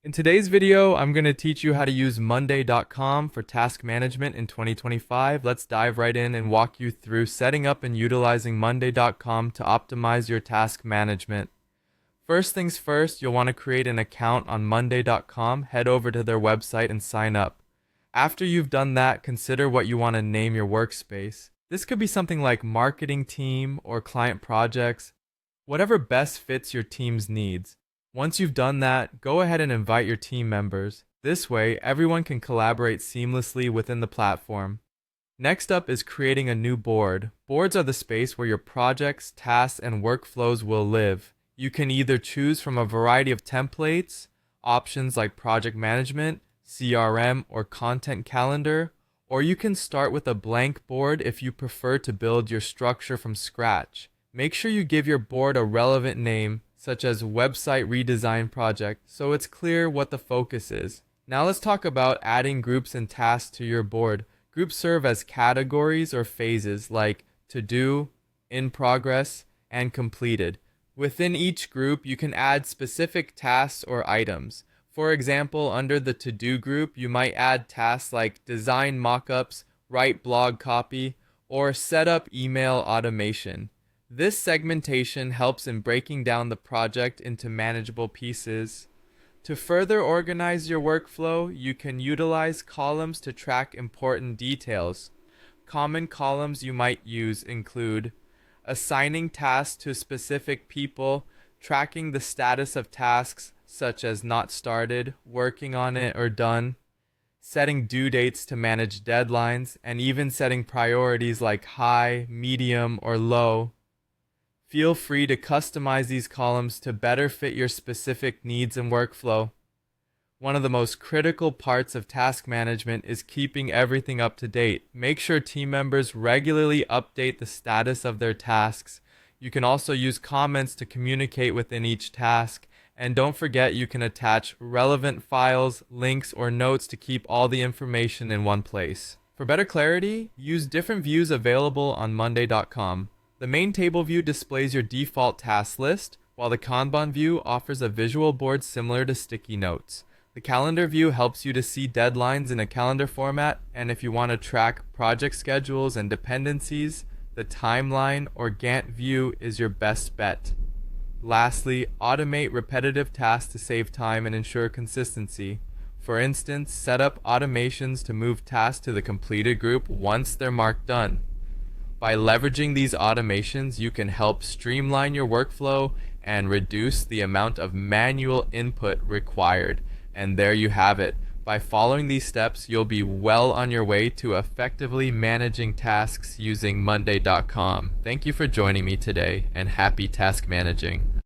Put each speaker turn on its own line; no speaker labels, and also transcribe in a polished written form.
In today's video, I'm going to teach you how to use Monday.com for task management in 2025. Let's dive right in and walk you through setting up and utilizing Monday.com to optimize your task management. First things first, you'll want to create an account on Monday.com, head over to their website and sign up. After you've done that, consider what you want to name your workspace. This could be something like marketing team or client projects, whatever best fits your team's needs. Once you've done that, go ahead and invite your team members. This way, everyone can collaborate seamlessly within the platform. Next up is creating a new board. Boards are the space where your projects, tasks, and workflows will live. You can either choose from a variety of templates, options like project management, CRM, or content calendar, or you can start with a blank board if you prefer to build your structure from scratch. Make sure you give your board a relevant name, such as website redesign project, so it's clear what the focus is. Now let's talk about adding groups and tasks to your board. Groups serve as categories or phases like to do, in progress, and completed. Within each group, you can add specific tasks or items. For example, under the to-do group, you might add tasks like design mockups, write blog copy, or set up email automation. This segmentation helps in breaking down the project into manageable pieces. To further organize your workflow, you can utilize columns to track important details. Common columns you might use include assigning tasks to specific people, tracking the status of tasks such as not started, working on it, or done, setting due dates to manage deadlines, and even setting priorities like high, medium, or low. Feel free to customize these columns to better fit your specific needs and workflow. One of the most critical parts of task management is keeping everything up to date. Make sure team members regularly update the status of their tasks. You can also use comments to communicate within each task. And don't forget, you can attach relevant files, links, or notes to keep all the information in one place. For better clarity, use different views available on Monday.com. The main table view displays your default task list, while the Kanban view offers a visual board similar to sticky notes. The calendar view helps you to see deadlines in a calendar format, and if you want to track project schedules and dependencies, the timeline or Gantt view is your best bet. Lastly, automate repetitive tasks to save time and ensure consistency. For instance, set up automations to move tasks to the completed group once they're marked done. By leveraging these automations, you can help streamline your workflow and reduce the amount of manual input required. And there you have it. By following these steps, you'll be well on your way to effectively managing tasks using Monday.com. Thank you for joining me today, and happy task managing.